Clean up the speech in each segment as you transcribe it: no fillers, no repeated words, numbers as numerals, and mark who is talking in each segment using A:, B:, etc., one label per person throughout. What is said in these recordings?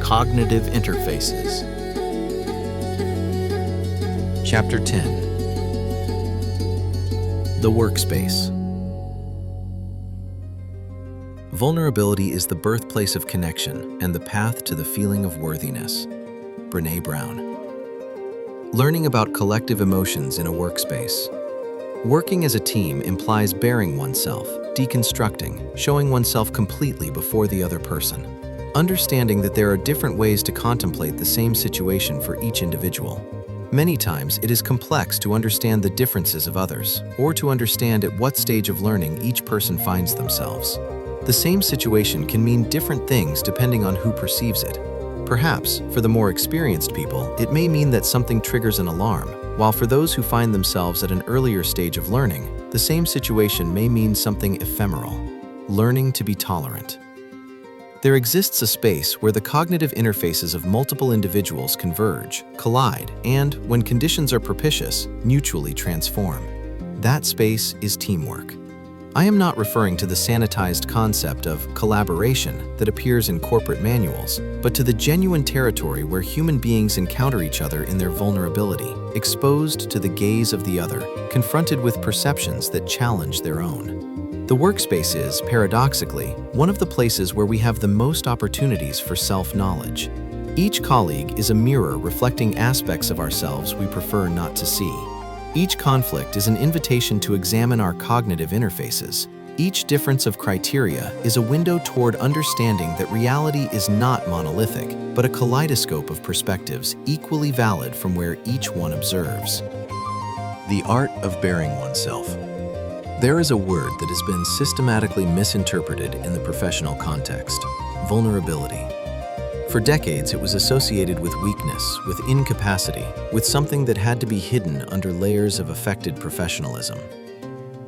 A: Cognitive Interfaces. Chapter 10. The Workspace. Vulnerability is the birthplace of connection and the path to the feeling of worthiness. Brené Brown. Learning about collective emotions in a workspace. Working as a team implies bearing oneself, deconstructing, showing oneself completely before the other person. Understanding that there are different ways to contemplate the same situation for each individual. Many times, it is complex to understand the differences of others, or to understand at what stage of learning each person finds themselves. The same situation can mean different things depending on who perceives it. Perhaps, for the more experienced people, it may mean that something triggers an alarm, while for those who find themselves at an earlier stage of learning, the same situation may mean something ephemeral. Learning to be tolerant. There exists a space where the cognitive interfaces of multiple individuals converge, collide, and, when conditions are propitious, mutually transform. That space is teamwork. I am not referring to the sanitized concept of collaboration that appears in corporate manuals, but to the genuine territory where human beings encounter each other in their vulnerability, exposed to the gaze of the other, confronted with perceptions that challenge their own. The workspace is, paradoxically, one of the places where we have the most opportunities for self-knowledge. Each colleague is a mirror reflecting aspects of ourselves we prefer not to see. Each conflict is an invitation to examine our cognitive interfaces. Each difference of criteria is a window toward understanding that reality is not monolithic, but a kaleidoscope of perspectives equally valid from where each one observes. The art of bearing oneself. There is a word that has been systematically misinterpreted in the professional context: vulnerability. For decades, it was associated with weakness, with incapacity, with something that had to be hidden under layers of affected professionalism.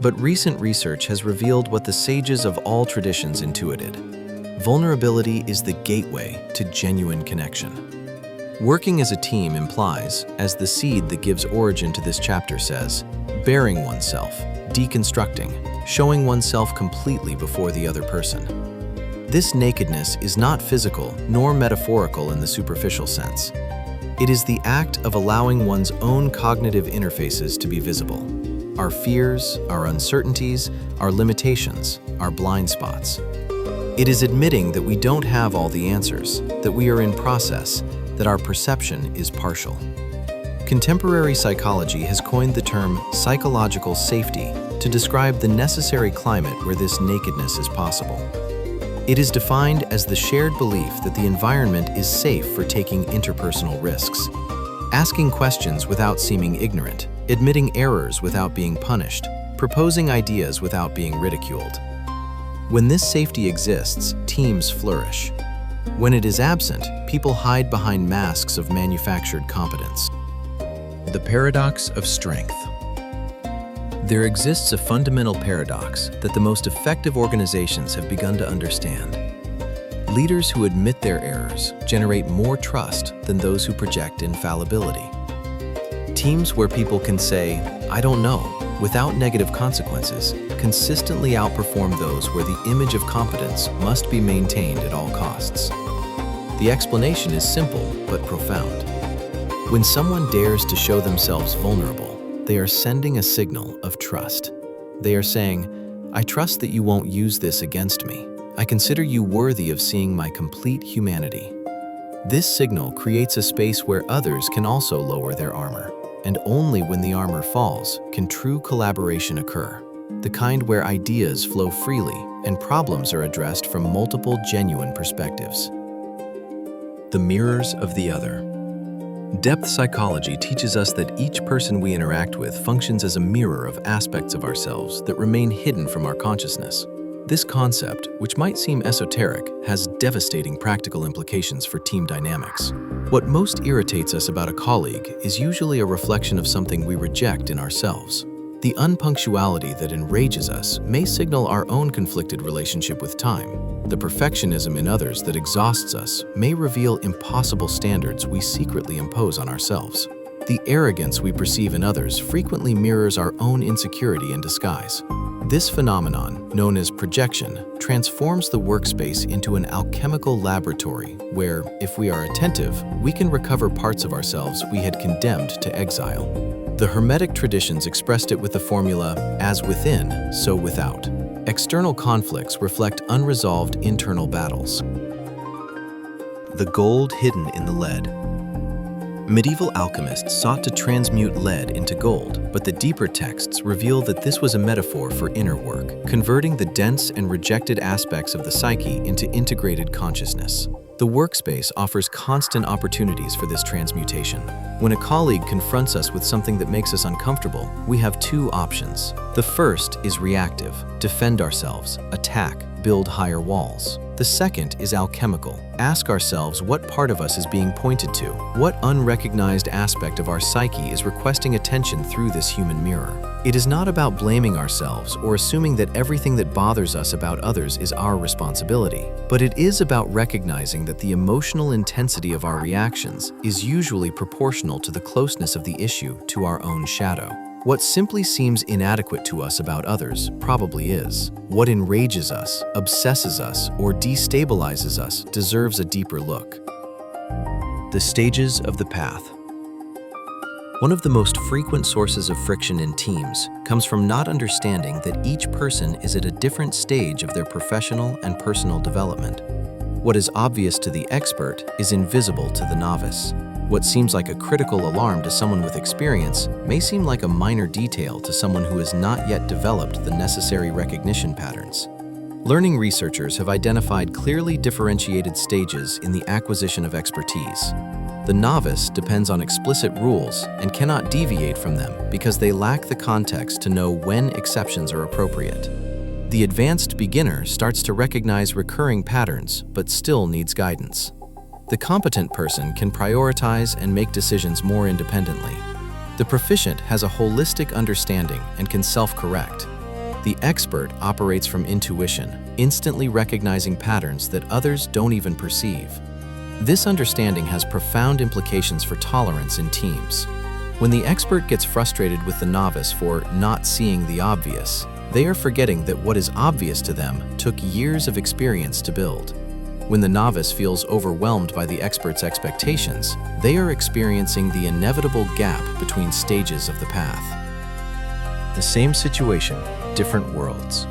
A: But recent research has revealed what the sages of all traditions intuited. Vulnerability is the gateway to genuine connection. Working as a team implies, as the seed that gives origin to this chapter says, bearing oneself, deconstructing, showing oneself completely before the other person. This nakedness is not physical nor metaphorical in the superficial sense. It is the act of allowing one's own cognitive interfaces to be visible. Our fears, our uncertainties, our limitations, our blind spots. It is admitting that we don't have all the answers, that we are in process, that our perception is partial. Contemporary psychology has coined the term psychological safety to describe the necessary climate where this nakedness is possible. It is defined as the shared belief that the environment is safe for taking interpersonal risks, asking questions without seeming ignorant, admitting errors without being punished, proposing ideas without being ridiculed. When this safety exists, teams flourish. When it is absent, people hide behind masks of manufactured competence. The paradox of strength. There exists a fundamental paradox that the most effective organizations have begun to understand. Leaders who admit their errors generate more trust than those who project infallibility. Teams where people can say, "I don't know," without negative consequences, consistently outperform those where the image of competence must be maintained at all costs. The explanation is simple but profound. When someone dares to show themselves vulnerable, they are sending a signal of trust. They are saying, "I trust that you won't use this against me. I consider you worthy of seeing my complete humanity." This signal creates a space where others can also lower their armor, and only when the armor falls can true collaboration occur, the kind where ideas flow freely and problems are addressed from multiple genuine perspectives. The mirrors of the other. Depth psychology teaches us that each person we interact with functions as a mirror of aspects of ourselves that remain hidden from our consciousness. This concept, which might seem esoteric, has devastating practical implications for team dynamics. What most irritates us about a colleague is usually a reflection of something we reject in ourselves. The unpunctuality that enrages us may signal our own conflicted relationship with time. The perfectionism in others that exhausts us may reveal impossible standards we secretly impose on ourselves. The arrogance we perceive in others frequently mirrors our own insecurity in disguise. This phenomenon, known as projection, transforms the workspace into an alchemical laboratory where, if we are attentive, we can recover parts of ourselves we had condemned to exile. The Hermetic traditions expressed it with the formula, as within, so without. External conflicts reflect unresolved internal battles. The gold hidden in the lead. Medieval alchemists sought to transmute lead into gold, but the deeper texts reveal that this was a metaphor for inner work, converting the dense and rejected aspects of the psyche into integrated consciousness. The workspace offers constant opportunities for this transmutation. When a colleague confronts us with something that makes us uncomfortable, we have two options. The first is reactive, defend ourselves, attack, build higher walls. The second is alchemical. Ask ourselves what part of us is being pointed to, what unrecognized aspect of our psyche is requesting attention through this human mirror. It is not about blaming ourselves or assuming that everything that bothers us about others is our responsibility, but it is about recognizing that the emotional intensity of our reactions is usually proportional to the closeness of the issue to our own shadow. What simply seems inadequate to us about others probably is. What enrages us, obsesses us, or destabilizes us deserves a deeper look. The stages of the path. One of the most frequent sources of friction in teams comes from not understanding that each person is at a different stage of their professional and personal development. What is obvious to the expert is invisible to the novice. What seems like a critical alarm to someone with experience may seem like a minor detail to someone who has not yet developed the necessary recognition patterns. Learning researchers have identified clearly differentiated stages in the acquisition of expertise. The novice depends on explicit rules and cannot deviate from them because they lack the context to know when exceptions are appropriate. The advanced beginner starts to recognize recurring patterns but still needs guidance. The competent person can prioritize and make decisions more independently. The proficient has a holistic understanding and can self-correct. The expert operates from intuition, instantly recognizing patterns that others don't even perceive. This understanding has profound implications for tolerance in teams. When the expert gets frustrated with the novice for not seeing the obvious, they are forgetting that what is obvious to them took years of experience to build. When the novice feels overwhelmed by the expert's expectations, they are experiencing the inevitable gap between stages of the path. The same situation, different worlds.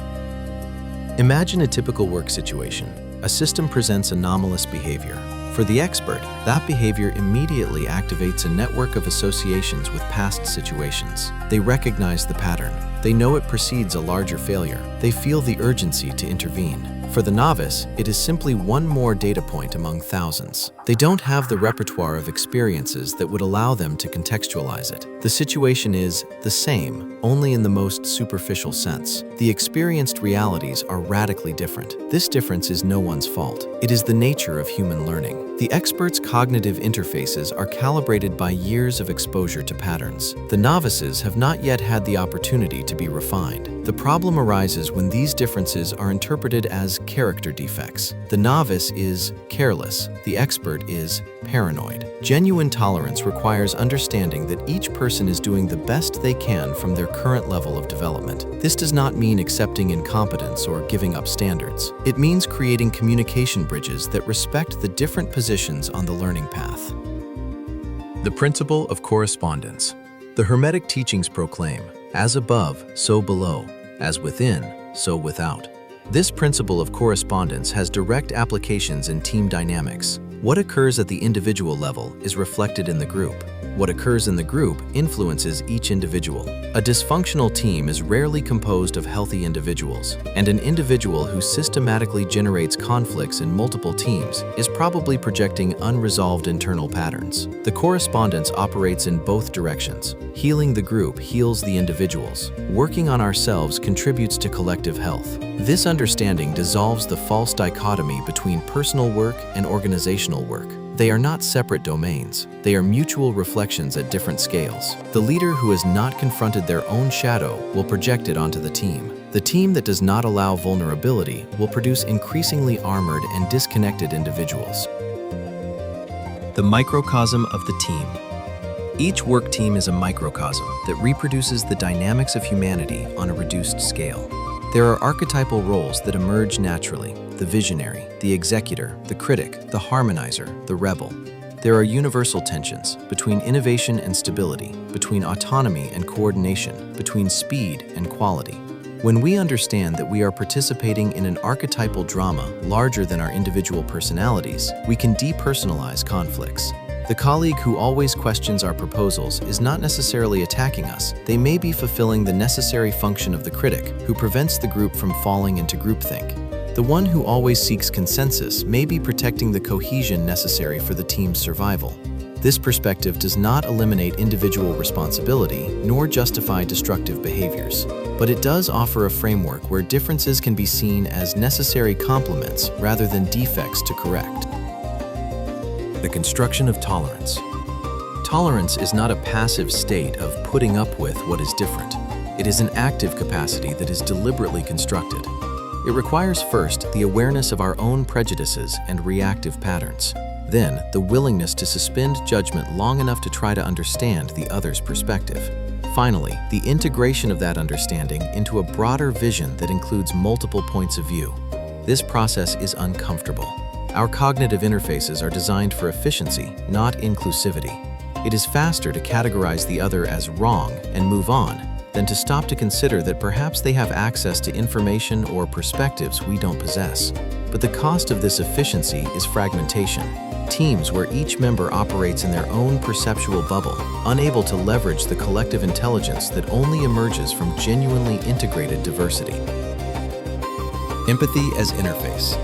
A: Imagine a typical work situation. A system presents anomalous behavior. For the expert, that behavior immediately activates a network of associations with past situations. They recognize the pattern. They know it precedes a larger failure. They feel the urgency to intervene. For the novice, it is simply one more data point among thousands. They don't have the repertoire of experiences that would allow them to contextualize it. The situation is the same, only in the most superficial sense. The experienced realities are radically different. This difference is no one's fault. It is the nature of human learning. The expert's cognitive interfaces are calibrated by years of exposure to patterns. The novices have not yet had the opportunity to be refined. The problem arises when these differences are interpreted as character defects. The novice is careless. The expert is paranoid. Genuine tolerance requires understanding that each person is doing the best they can from their current level of development. This does not mean accepting incompetence or giving up standards. It means creating communication bridges that respect the different positions on the learning path. The principle of correspondence. The Hermetic teachings proclaim, as above, so below, as within, so without. This principle of correspondence has direct applications in team dynamics. What occurs at the individual level is reflected in the group. What occurs in the group influences each individual. A dysfunctional team is rarely composed of healthy individuals, and an individual who systematically generates conflicts in multiple teams is probably projecting unresolved internal patterns. The correspondence operates in both directions. Healing the group heals the individuals. Working on ourselves contributes to collective health. This understanding dissolves the false dichotomy between personal work and organizational work. They are not separate domains. They are mutual reflections at different scales. The leader who has not confronted their own shadow will project it onto the team. The team that does not allow vulnerability will produce increasingly armored and disconnected individuals. The microcosm of the team. Each work team is a microcosm that reproduces the dynamics of humanity on a reduced scale. There are archetypal roles that emerge naturally: the visionary, the executor, the critic, the harmonizer, the rebel. There are universal tensions between innovation and stability, between autonomy and coordination, between speed and quality. When we understand that we are participating in an archetypal drama larger than our individual personalities, we can depersonalize conflicts. The colleague who always questions our proposals is not necessarily attacking us. They may be fulfilling the necessary function of the critic, who prevents the group from falling into groupthink. The one who always seeks consensus may be protecting the cohesion necessary for the team's survival. This perspective does not eliminate individual responsibility nor justify destructive behaviors, but it does offer a framework where differences can be seen as necessary complements rather than defects to correct. The construction of tolerance. Tolerance is not a passive state of putting up with what is different. It is an active capacity that is deliberately constructed. It requires first the awareness of our own prejudices and reactive patterns, then the willingness to suspend judgment long enough to try to understand the other's perspective. Finally, the integration of that understanding into a broader vision that includes multiple points of view. This process is uncomfortable. Our cognitive interfaces are designed for efficiency, not inclusivity. It is faster to categorize the other as wrong and move on than to stop to consider that perhaps they have access to information or perspectives we don't possess. But the cost of this efficiency is fragmentation. Teams where each member operates in their own perceptual bubble, unable to leverage the collective intelligence that only emerges from genuinely integrated diversity. Empathy as interface.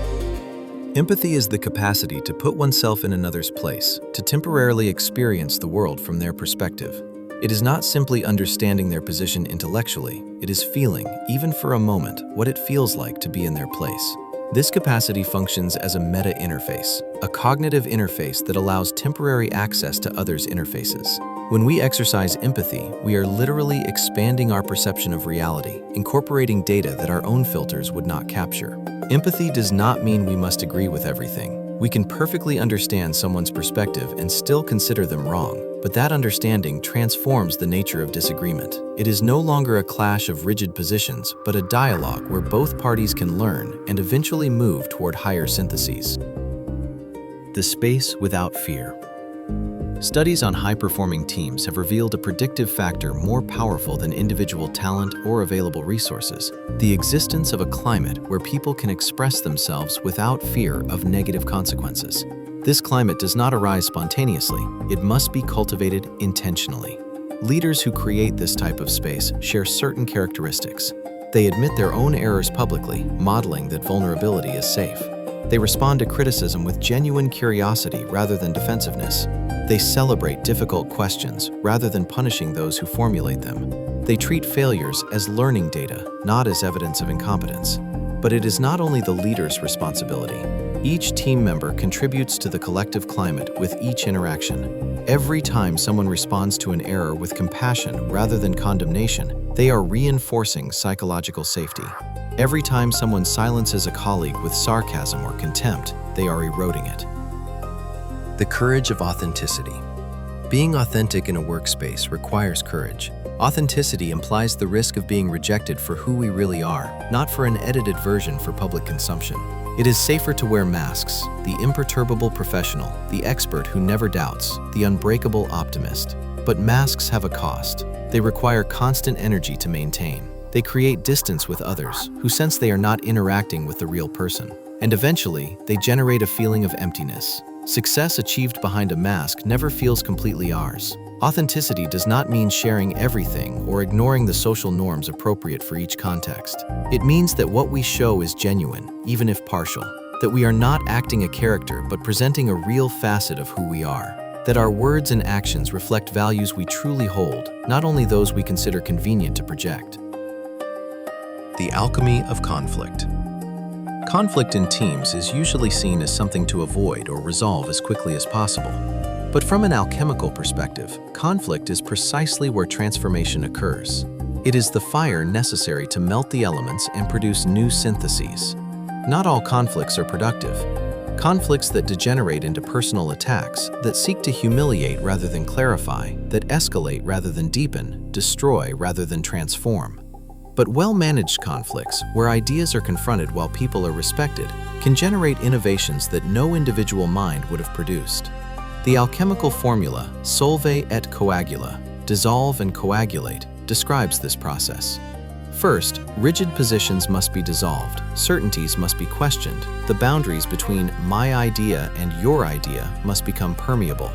A: Empathy is the capacity to put oneself in another's place, to temporarily experience the world from their perspective. It is not simply understanding their position intellectually, it is feeling, even for a moment, what it feels like to be in their place. This capacity functions as a meta-interface, a cognitive interface that allows temporary access to others' interfaces. When we exercise empathy, we are literally expanding our perception of reality, incorporating data that our own filters would not capture. Empathy does not mean we must agree with everything. We can perfectly understand someone's perspective and still consider them wrong, but that understanding transforms the nature of disagreement. It is no longer a clash of rigid positions, but a dialogue where both parties can learn and eventually move toward higher syntheses. The space without fear. Studies on high-performing teams have revealed a predictive factor more powerful than individual talent or available resources: the existence of a climate where people can express themselves without fear of negative consequences. This climate does not arise spontaneously, it must be cultivated intentionally. Leaders who create this type of space share certain characteristics. They admit their own errors publicly, modeling that vulnerability is safe. They respond to criticism with genuine curiosity rather than defensiveness. They celebrate difficult questions rather than punishing those who formulate them. They treat failures as learning data, not as evidence of incompetence. But it is not only the leader's responsibility. Each team member contributes to the collective climate with each interaction. Every time someone responds to an error with compassion rather than condemnation, they are reinforcing psychological safety. Every time someone silences a colleague with sarcasm or contempt, they are eroding it. The courage of authenticity. Being authentic in a workspace requires courage. Authenticity implies the risk of being rejected for who we really are, not for an edited version for public consumption. It is safer to wear masks, the imperturbable professional, the expert who never doubts, the unbreakable optimist. But masks have a cost. They require constant energy to maintain. They create distance with others, who sense they are not interacting with the real person. And eventually, they generate a feeling of emptiness. Success achieved behind a mask never feels completely ours. Authenticity does not mean sharing everything or ignoring the social norms appropriate for each context. It means that what we show is genuine, even if partial. That we are not acting a character but presenting a real facet of who we are. That our words and actions reflect values we truly hold, not only those we consider convenient to project. The alchemy of conflict. Conflict in teams is usually seen as something to avoid or resolve as quickly as possible. But from an alchemical perspective, conflict is precisely where transformation occurs. It is the fire necessary to melt the elements and produce new syntheses. Not all conflicts are productive. Conflicts that degenerate into personal attacks, that seek to humiliate rather than clarify, that escalate rather than deepen, destroy rather than transform. But well-managed conflicts, where ideas are confronted while people are respected, can generate innovations that no individual mind would have produced. The alchemical formula, solve et coagula, dissolve and coagulate, describes this process. First, rigid positions must be dissolved, certainties must be questioned, the boundaries between my idea and your idea must become permeable.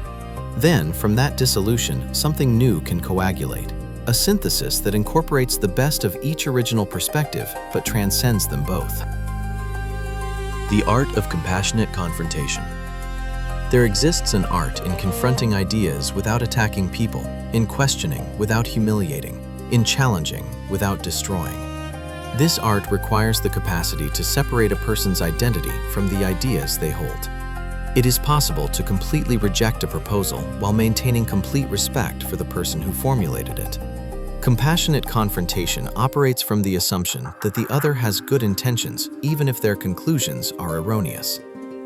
A: Then, from that dissolution, something new can coagulate, a synthesis that incorporates the best of each original perspective but transcends them both. The art of compassionate confrontation. There exists an art in confronting ideas without attacking people, in questioning without humiliating, in challenging without destroying. This art requires the capacity to separate a person's identity from the ideas they hold. It is possible to completely reject a proposal while maintaining complete respect for the person who formulated it. Compassionate confrontation operates from the assumption that the other has good intentions even if their conclusions are erroneous.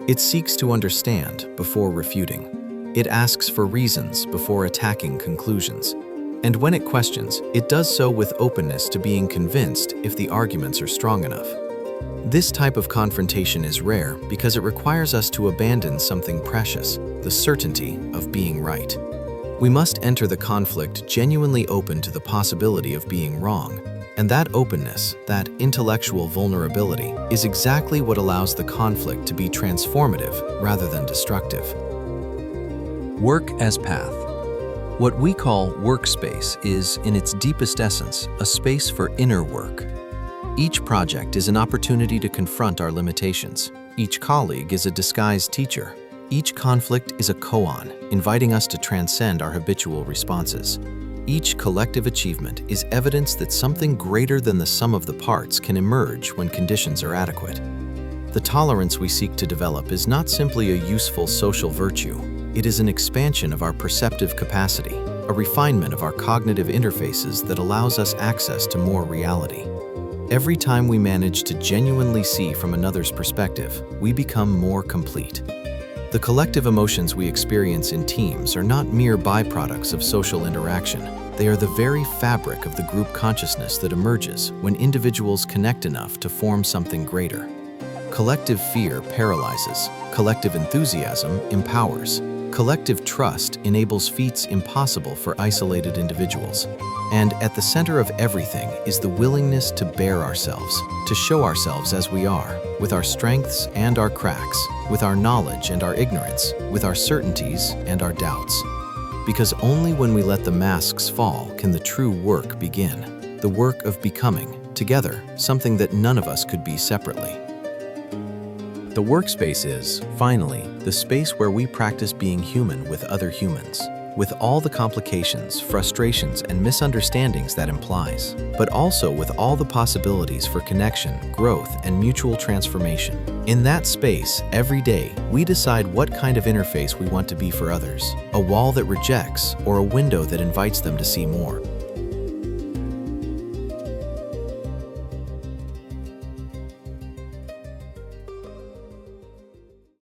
A: It seeks to understand before refuting. It asks for reasons before attacking conclusions. And when it questions, it does so with openness to being convinced if the arguments are strong enough. This type of confrontation is rare because it requires us to abandon something precious, the certainty of being right. We must enter the conflict genuinely open to the possibility of being wrong. And that openness, that intellectual vulnerability, is exactly what allows the conflict to be transformative rather than destructive. Work as path. What we call workspace is, in its deepest essence, a space for inner work. Each project is an opportunity to confront our limitations. Each colleague is a disguised teacher. Each conflict is a koan, inviting us to transcend our habitual responses. Each collective achievement is evidence that something greater than the sum of the parts can emerge when conditions are adequate. The tolerance we seek to develop is not simply a useful social virtue. It is an expansion of our perceptive capacity, a refinement of our cognitive interfaces that allows us access to more reality. Every time we manage to genuinely see from another's perspective, we become more complete. The collective emotions we experience in teams are not mere byproducts of social interaction. They are the very fabric of the group consciousness that emerges when individuals connect enough to form something greater. Collective fear paralyzes. Collective enthusiasm empowers. Collective trust enables feats impossible for isolated individuals. And at the center of everything is the willingness to bear ourselves, to show ourselves as we are, with our strengths and our cracks, with our knowledge and our ignorance, with our certainties and our doubts. Because only when we let the masks fall can the true work begin, the work of becoming, together, something that none of us could be separately. The workspace is, finally, the space where we practice being human with other humans, with all the complications, frustrations, and misunderstandings that implies, but also with all the possibilities for connection, growth, and mutual transformation. In that space, every day, we decide what kind of interface we want to be for others, a wall that rejects or a window that invites them to see more.